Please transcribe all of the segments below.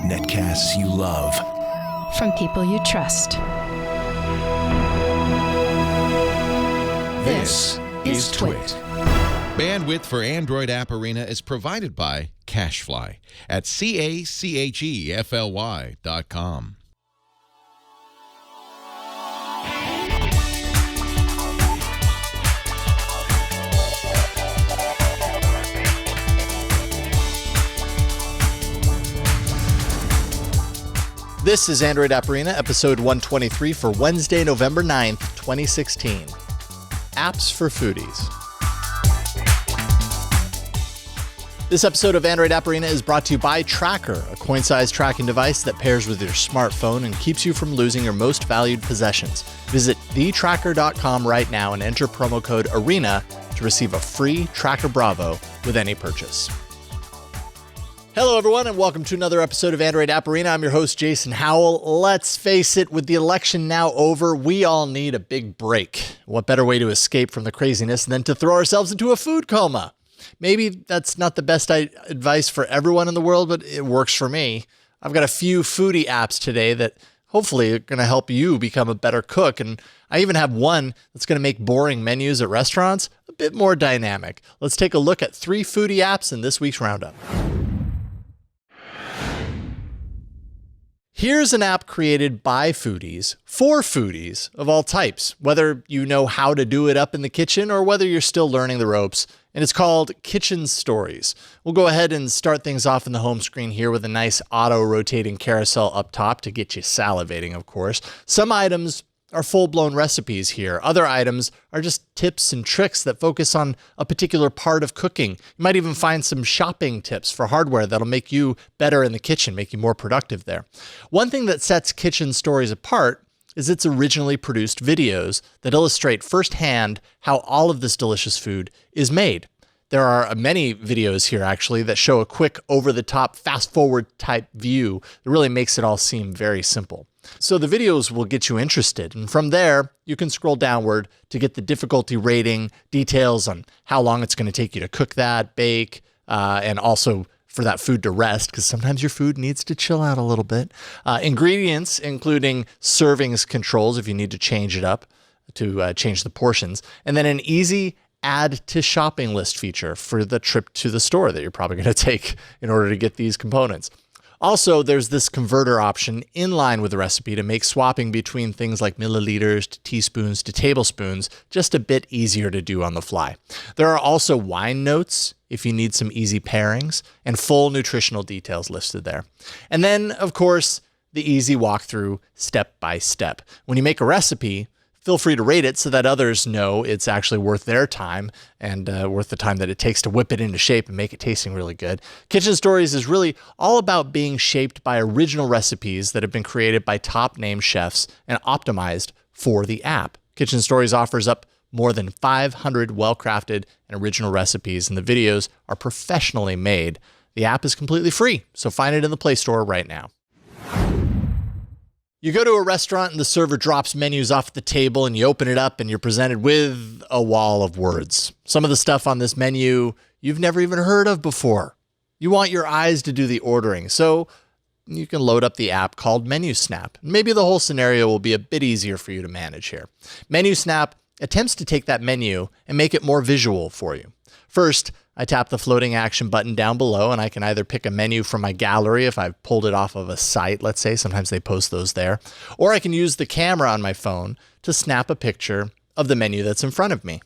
Netcasts you love. From people you trust. This is Twit. Bandwidth for Android App Arena is provided by CacheFly at CacheFly.com. This is Android App Arena, episode 123 for Wednesday, November 9th, 2016. Apps for Foodies. This episode of Android App Arena is brought to you by Tracker, a coin-sized tracking device that pairs with your smartphone and keeps you from losing your most valued possessions. Visit thetracker.com right now and enter promo code ARENA to receive a free Tracker Bravo with any purchase. Hello, everyone, and welcome to another episode of Android App Arena. I'm your host, Jason Howell. Let's face it, with the election now over, we all need a big break. What better way to escape from the craziness than to throw ourselves into a food coma? Maybe that's not the best advice for everyone in the world, but it works for me. I've got a few foodie apps today that hopefully are going to help you become a better cook, and I even have one that's going to make boring menus at restaurants a bit more dynamic. Let's take a look at 3 foodie apps in this week's roundup. Here's an app created by foodies for foodies of all types, whether you know how to do it up in the kitchen or whether you're still learning the ropes, and it's called Kitchen Stories. We'll go ahead and start things off in the home screen here with a nice auto-rotating carousel up top to get you salivating, of course. Some items are full-blown recipes here. Other items are just tips and tricks that focus on a particular part of cooking. You might even find some shopping tips for hardware that'll make you better in the kitchen, make you more productive there. One thing that sets Kitchen Stories apart is its originally produced videos that illustrate firsthand how all of this delicious food is made. There are many videos here, actually, that show a quick, over-the-top, fast-forward type view that really makes it all seem very simple. So the videos will get you interested, and from there, you can scroll downward to get the difficulty rating, details on how long it's going to take you to cook that, bake, and also for that food to rest, because sometimes your food needs to chill out a little bit. Ingredients, including servings controls if you need to change it up to change the portions, and then an easy add to shopping list feature for the trip to the store that you're probably going to take in order to get these components. Also, there's this converter option in line with the recipe to make swapping between things like milliliters to teaspoons to tablespoons just a bit easier to do on the fly. There are also wine notes if you need some easy pairings and full nutritional details listed there. And then, of course, the easy walkthrough step by step. When you make a recipe, feel free to rate it so that others know it's actually worth their time and worth the time that it takes to whip it into shape and make it tasting really good. Kitchen Stories is really all about being shaped by original recipes that have been created by top-name chefs and optimized for the app. Kitchen Stories offers up more than 500 well-crafted and original recipes, and the videos are professionally made. The app is completely free, so find it in the Play Store right now. You go to a restaurant and the server drops menus off the table and you open it up and you're presented with a wall of words. Some of the stuff on this menu you've never even heard of before. You want your eyes to do the ordering, so you can load up the app called Menu Snap. Maybe the whole scenario will be a bit easier for you to manage here. Menu Snap attempts to take that menu and make it more visual for you. First, I tap the floating action button down below and I can either pick a menu from my gallery if I've pulled it off of a site, let's say, sometimes they post those there, or I can use the camera on my phone to snap a picture of the menu that's in front of me.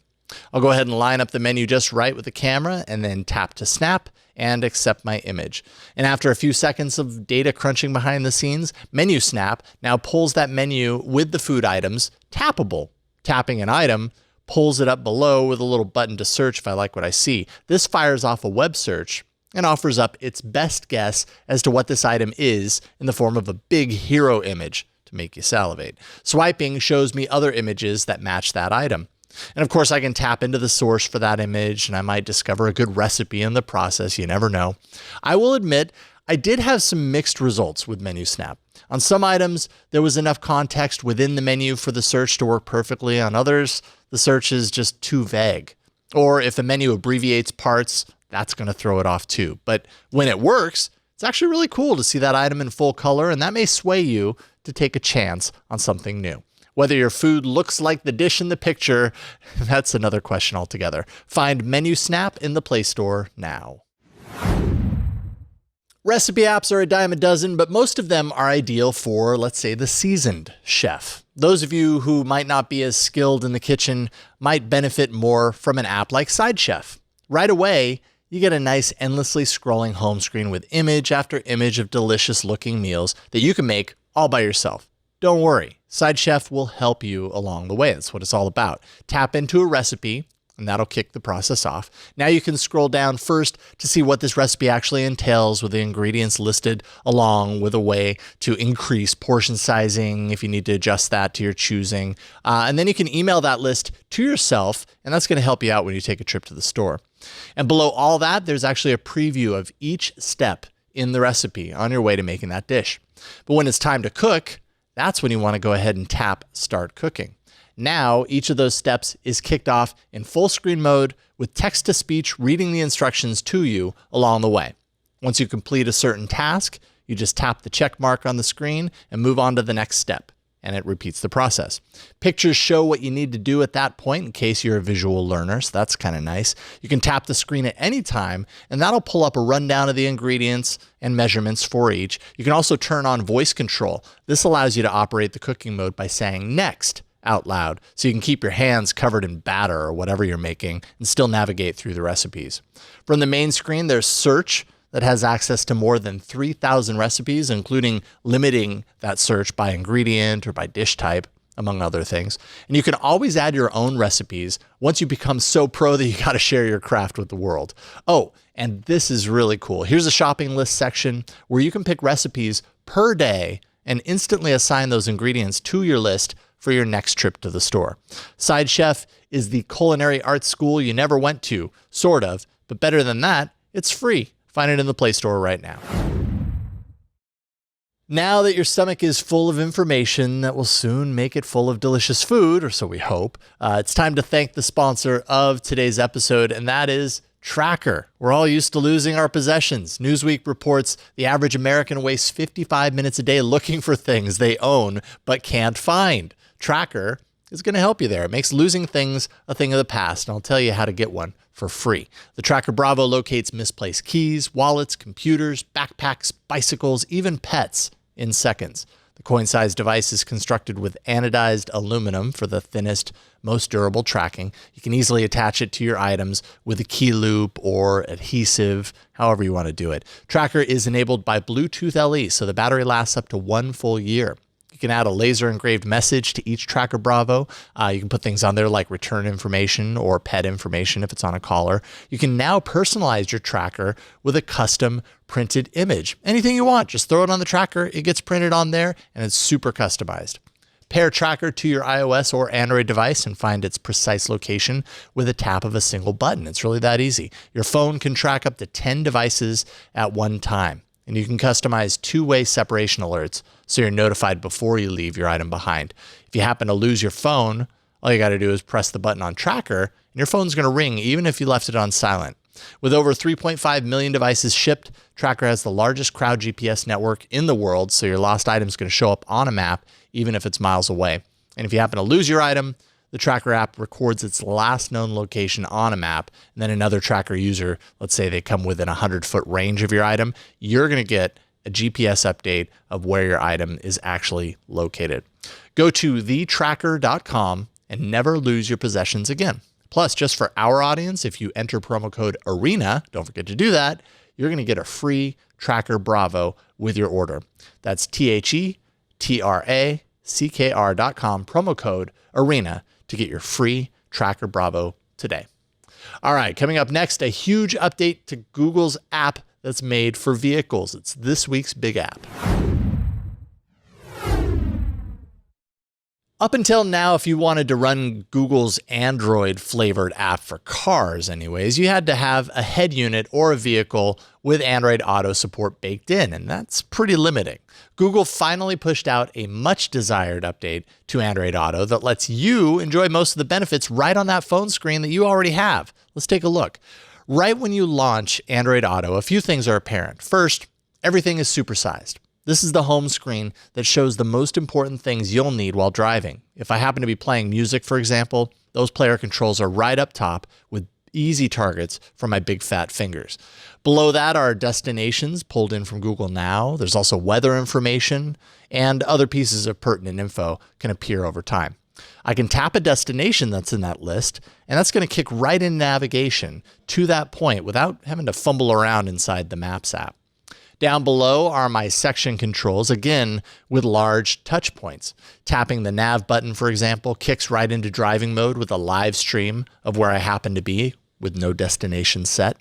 I'll go ahead and line up the menu just right with the camera and then tap to snap and accept my image. And after a few seconds of data crunching behind the scenes, Menu Snap now pulls that menu with the food items tappable. Tapping an item pulls it up below with a little button to search if I like what I see. This fires off a web search and offers up its best guess as to what this item is in the form of a big hero image to make you salivate. Swiping shows me other images that match that item. And of course, I can tap into the source for that image and I might discover a good recipe in the process. You never know. I will admit, I did have some mixed results with Menu Snap. On some items, there was enough context within the menu for the search to work perfectly. On others, the search is just too vague. Or if a menu abbreviates parts that's going to throw it off too. But when it works, it's actually really cool to see that item in full color, and that may sway you to take a chance on something new. Whether your food looks like the dish in the picture, that's another question altogether. Find Menu Snap in the Play Store now. Recipe apps are a dime a dozen, but most of them are ideal for, let's say, the seasoned chef. Those of you who might not be as skilled in the kitchen might benefit more from an app like Side Chef. Right away, you get a nice endlessly scrolling home screen with image after image of delicious looking meals that you can make all by yourself. Don't worry, Side Chef will help you along the way. That's what it's all about. Tap into a recipe, and that'll kick the process off. Now you can scroll down first to see what this recipe actually entails with the ingredients listed, along with a way to increase portion sizing if you need to adjust that to your choosing. And then you can email that list to yourself, and that's going to help you out when you take a trip to the store. And below all that, there's actually a preview of each step in the recipe on your way to making that dish. But when it's time to cook, that's when you want to go ahead and tap Start Cooking. Now, each of those steps is kicked off in full screen mode with text-to-speech reading the instructions to you along the way. Once you complete a certain task, you just tap the check mark on the screen and move on to the next step, and it repeats the process. Pictures show what you need to do at that point in case you're a visual learner, so that's kind of nice. You can tap the screen at any time, and that'll pull up a rundown of the ingredients and measurements for each. You can also turn on voice control. This allows you to operate the cooking mode by saying next out loud, so you can keep your hands covered in batter or whatever you're making and still navigate through the recipes. From the main screen, there's search that has access to more than 3,000 recipes, including limiting that search by ingredient or by dish type, among other things. And you can always add your own recipes once you become so pro that you got to share your craft with the world. Oh, and this is really cool. Here's a shopping list section where you can pick recipes per day and instantly assign those ingredients to your list for your next trip to the store. Side Chef is the culinary arts school you never went to, sort of, but better than that, it's free. Find it in the Play Store right now. Now that your stomach is full of information that will soon make it full of delicious food, or so we hope, it's time to thank the sponsor of today's episode, and that is Tracker. We're all used to losing our possessions. Newsweek reports the average American wastes 55 minutes a day looking for things they own but can't find. Tracker is going to help you there. It makes losing things a thing of the past, and I'll tell you how to get one for free. The Tracker Bravo locates misplaced keys, wallets, computers, backpacks, bicycles, even pets in seconds. The coin-sized device is constructed with anodized aluminum for the thinnest, most durable tracking. You can easily attach it to your items with a key loop or adhesive, however you want to do it. Tracker is enabled by Bluetooth LE, so the battery lasts up to 1 full year. You can add a laser engraved message to each Tracker Bravo. You can put things on there like return information or pet information if it's on a collar. You can now personalize your tracker with a custom printed image. Anything you want, just throw it on the tracker. It gets printed on there and it's super customized. Pair Tracker to your iOS or Android device and find its precise location with a tap of a single button. It's really that easy. Your phone can track up to 10 devices at one time. And you can customize two-way separation alerts so you're notified before you leave your item behind. If you happen to lose your phone, all you got to do is press the button on Tracker, and your phone's going to ring even if you left it on silent. With over 3.5 million devices shipped, Tracker has the largest crowd GPS network in the world, so your lost item is going to show up on a map even if it's miles away. And if you happen to lose your item, the Tracker app records its last known location on a map, and then another Tracker user, let's say they come within a 100-foot range of your item, you're going to get a GPS update of where your item is actually located. Go to thetracker.com and never lose your possessions again. Plus, just for our audience, if you enter promo code ARENA, don't forget to do that, you're going to get a free Tracker Bravo with your order. That's TheTrackr.com, promo code ARENA, to get your free Tracker Bravo today. All right, coming up next, a huge update to Google's app that's made for vehicles. It's this week's big app. Up until now, if you wanted to run Google's Android-flavored app for cars anyways, you had to have a head unit or a vehicle with Android Auto support baked in, and that's pretty limiting. Google finally pushed out a much-desired update to Android Auto that lets you enjoy most of the benefits right on that phone screen that you already have. Let's take a look. Right when you launch Android Auto, a few things are apparent. First, everything is supersized. This is the home screen that shows the most important things you'll need while driving. If I happen to be playing music, for example, those player controls are right up top with easy targets for my big fat fingers. Below that are destinations pulled in from Google Now. There's also weather information, and other pieces of pertinent info can appear over time. I can tap a destination that's in that list, and that's going to kick right in navigation to that point without having to fumble around inside the Maps app. Down below are my section controls, again, with large touch points. Tapping the nav button, for example, kicks right into driving mode with a live stream of where I happen to be with no destination set.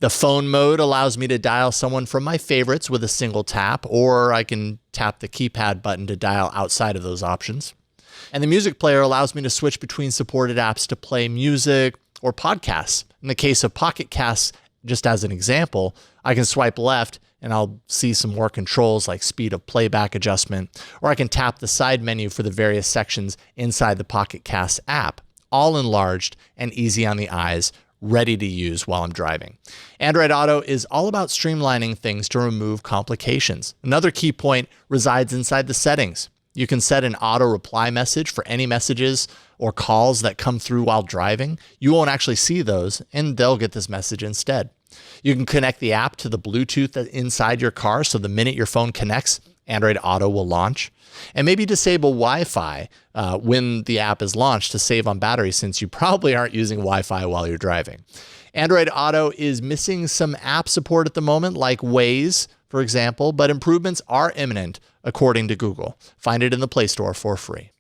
The phone mode allows me to dial someone from my favorites with a single tap, or I can tap the keypad button to dial outside of those options. And the music player allows me to switch between supported apps to play music or podcasts. In the case of Pocket Casts, just as an example, I can swipe left and I'll see some more controls like speed of playback adjustment, or I can tap the side menu for the various sections inside the Pocket Casts app, all enlarged and easy on the eyes, ready to use while I'm driving. Android Auto is all about streamlining things to remove complications. Another key point resides inside the settings. You can set an auto reply message for any messages or calls that come through while driving. You won't actually see those, and they'll get this message instead. You can connect the app to the Bluetooth inside your car, so the minute your phone connects, Android Auto will launch. And maybe disable Wi-Fi when the app is launched to save on battery, since you probably aren't using Wi-Fi while you're driving. Android Auto is missing some app support at the moment, like Waze, for example, but improvements are imminent, according to Google. Find it in the Play Store for free.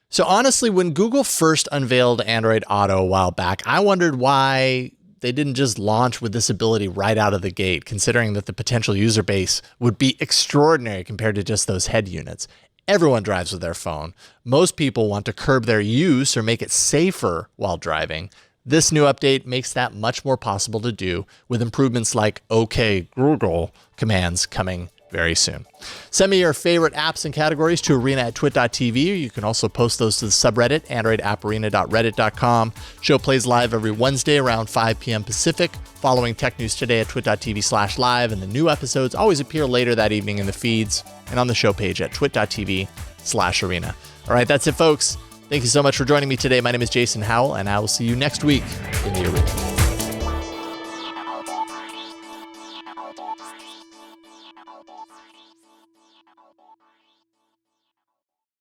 So honestly, when Google first unveiled Android Auto a while back, I wondered why they didn't just launch with this ability right out of the gate, considering that the potential user base would be extraordinary compared to just those head units. Everyone drives with their phone. Most people want to curb their use or make it safer while driving. This new update makes that much more possible to do, with improvements like OK Google commands coming very soon. Send me your favorite apps and categories to arena@twit.tv. You can also post those to the subreddit, androidapparena.reddit.com. Show plays live every Wednesday around 5 p.m. Pacific, following Tech News Today at twit.tv/live, and the new episodes always appear later that evening in the feeds and on the show page at twit.tv/arena. All right, that's it, folks. Thank you so much for joining me today. My name is Jason Howell, and I will see you next week in the arena.